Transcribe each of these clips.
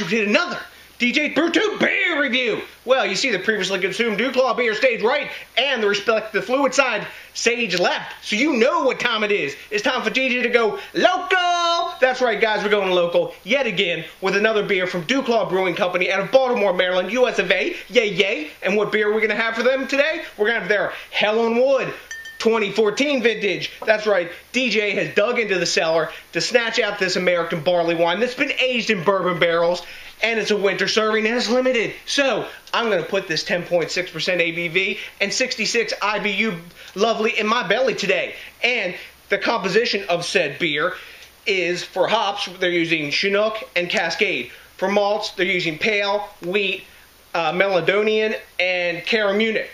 we did another DJs BrewTube beer review. Well, you see the previously consumed DuClaw beer stage right and the respective fluid side sage left. So you know what time it is. It's time for DJ to go local. That's right, guys, we're going local yet again with another beer from DuClaw Brewing Company out of Baltimore, Maryland, US of A. Yay, yay. And what beer are we going to have for them today? We're going to have their Hell on Wood 2014 vintage. That's right, DJ has dug into the cellar to snatch out this American barley wine that's been aged in bourbon barrels, and it's a winter serving and it's limited. So I'm going to put this 10.6% ABV and 66 IBU lovely in my belly today. And the composition of said beer is, for hops, they're using Chinook and Cascade. For malts, they're using pale, wheat, Melodonian, and Caramunic.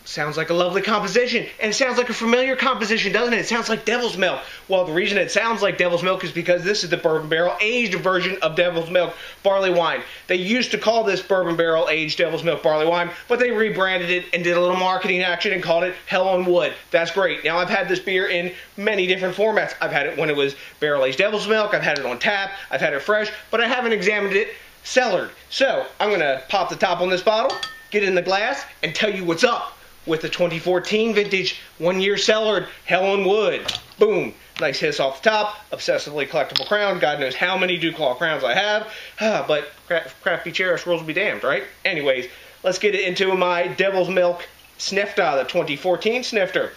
Sounds like a lovely composition, and it sounds like a familiar composition, doesn't it? It sounds like Devil's Milk. Well, the reason it sounds like Devil's Milk is because this is the bourbon barrel aged version of Devil's Milk barley wine. They used to call this bourbon barrel aged Devil's Milk barley wine, but they rebranded it and did a little marketing action and called it Hell on Wood. That's great. Now, I've had this beer in many different formats. I've had it when it was barrel aged Devil's Milk. I've had it on tap. I've had it fresh, but I haven't examined it cellared. So I'm going to pop the top on this bottle, get it in the glass, and tell you what's up with the 2014 vintage 1 year cellared Hell on Wood. Boom. Nice hiss off the top. Obsessively collectible crown. God knows how many DuClaw crowns I have. But craft be cherished, rules be damned, right? Anyways, let's get it into my Devil's Milk Snifter, the 2014 Snifter.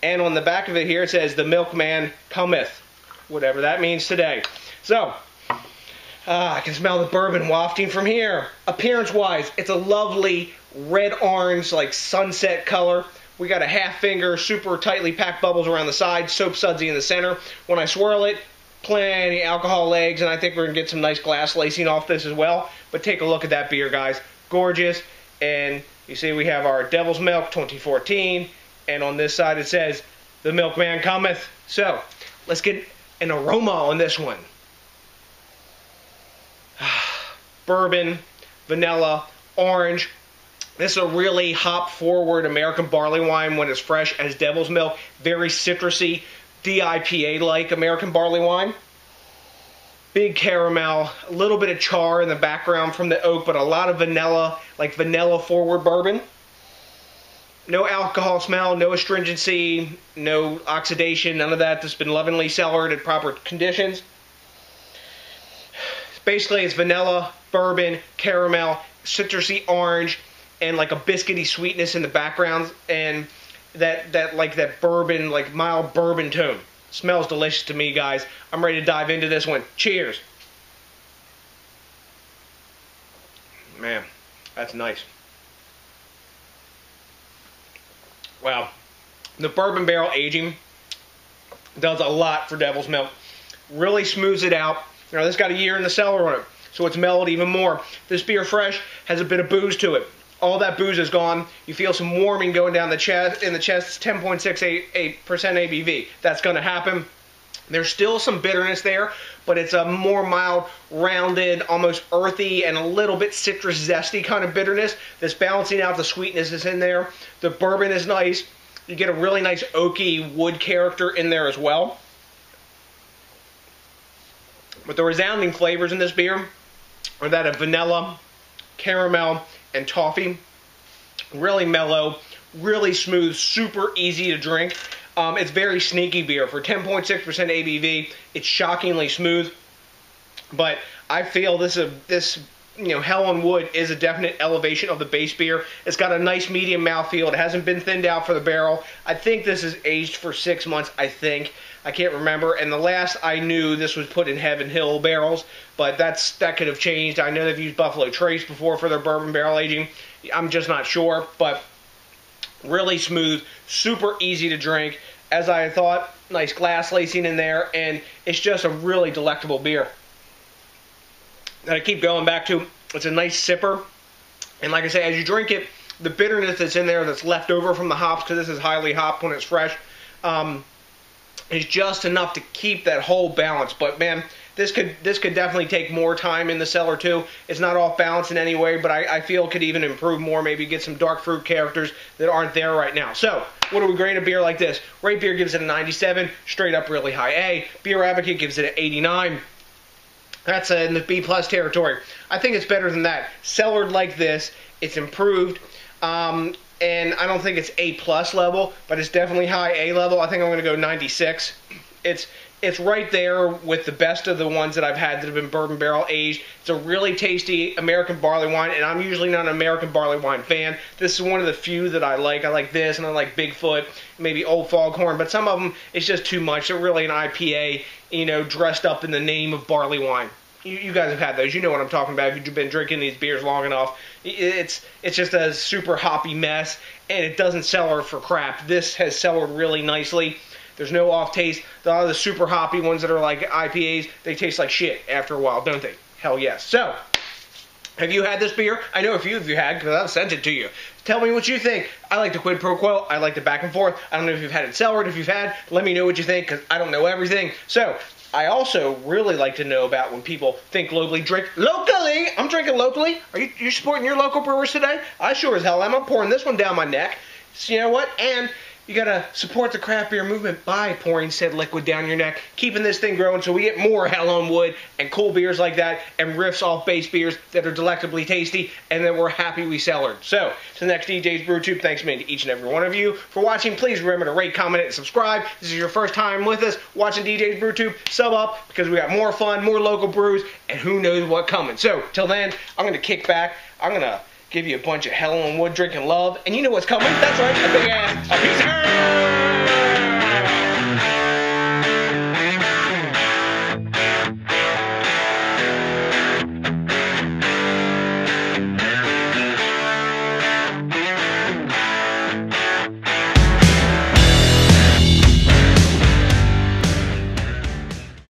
And on the back of it here it says, "The Milkman Cometh." Whatever that means today. So, I can smell the bourbon wafting from here. Appearance-wise, it's a lovely red-orange, like sunset color. We got a half finger, super tightly packed bubbles around the side, soap sudsy in the center. When I swirl it, plenty alcohol legs, and I think we're going to get some nice glass lacing off this as well. But take a look at that beer, guys. Gorgeous. And you see we have our Devil's Milk 2014, and on this side it says, "The Milkman Cometh." So, let's get an aroma on this one. Bourbon, vanilla, orange. This is a really hop-forward American barley wine when it's fresh as Devil's Milk. Very citrusy, DIPA-like American barley wine. Big caramel, a little bit of char in the background from the oak, but a lot of vanilla, like vanilla-forward bourbon. No alcohol smell, no astringency, no oxidation, none of that. This has been lovingly cellared at proper conditions. Basically, it's vanilla, bourbon, caramel, citrusy orange, and like a biscuity sweetness in the background, and that bourbon, like mild bourbon tone. Smells delicious to me, guys. I'm ready to dive into this one. Cheers. Man, that's nice. Wow. The bourbon barrel aging does a lot for Devil's Milk. Really smooths it out. You know, this got a year in the cellar on it, so it's mellowed even more. This beer fresh has a bit of booze to it. All that booze is gone. You feel some warming going down the chest. In the chest, it's 10.6% ABV. That's going to happen. There's still some bitterness there, but it's a more mild, rounded, almost earthy, and a little bit citrus zesty kind of bitterness that's balancing out the sweetness that's in there. The bourbon is nice. You get a really nice oaky wood character in there as well. But the resounding flavors in this beer are that of vanilla, caramel, and toffee. Really mellow, really smooth, super easy to drink. It's very sneaky beer. For 10.6% ABV, it's shockingly smooth. But I feel this Hell on Wood is a definite elevation of the base beer. It's got a nice medium mouthfeel. It hasn't been thinned out for the barrel. I think this is aged for 6 months, I think. I can't remember. And the last I knew, this was put in Heaven Hill barrels. But that could have changed. I know they've used Buffalo Trace before for their bourbon barrel aging. I'm just not sure. But really smooth, super easy to drink. As I thought, nice glass lacing in there. And it's just a really delectable beer that I keep going back to. It's a nice sipper, and like I say, as you drink it, the bitterness that's in there that's left over from the hops, because this is highly hopped when it's fresh, is just enough to keep that whole balance. But man, this could definitely take more time in the cellar too. It's not off balance in any way, but I feel it could even improve more. Maybe get some dark fruit characters that aren't there right now. So, what do we grade a beer like this? Rate Beer gives it a 97, straight up really high A. Beer Advocate gives it an 89. That's in the B+ territory. I think it's better than that. Cellared like this, it's improved. And I don't think it's A+ level, but it's definitely high A level. I think I'm going to go 96. It's right there with the best of the ones that I've had that have been bourbon barrel aged. It's a really tasty American barley wine, and I'm usually not an American barley wine fan. This is one of the few that I like. I like this, and I like Bigfoot, maybe Old Foghorn, but some of them, it's just too much. They're really an IPA, you know, dressed up in the name of barley wine. You guys have had those. You know what I'm talking about if you've been drinking these beers long enough. It's just a super hoppy mess, and it doesn't cellar for crap. This has cellared really nicely. There's no off taste. A lot of the super hoppy ones that are like IPAs, they taste like shit after a while, don't they? Hell yes. So, have you had this beer? I know a few of you had because I've sent it to you. Tell me what you think. I like the quid pro quo. I like the back and forth. I don't know if you've had it cellared. If you've had, let me know what you think because I don't know everything. So, I also really like to know about when people think locally, drink locally. I'm drinking locally. Are you supporting your local brewers today? I sure as hell am. I'm pouring this one down my neck. So you know what? And you gotta support the craft beer movement by pouring said liquid down your neck, keeping this thing growing so we get more Hell on Wood and cool beers like that and riffs off base beers that are delectably tasty and that we're happy we cellared. So, to the next DJs BrewTube, thanks again to each and every one of you for watching. Please remember to rate, comment, and subscribe. This is your first time with us watching DJs BrewTube. Sub up because we got more fun, more local brews, and who knows what coming. So, till then, I'm gonna kick back. I'm gonna give you a bunch of Hell on Wood drinking love, and you know what's coming. That's right, a big ass, a piece of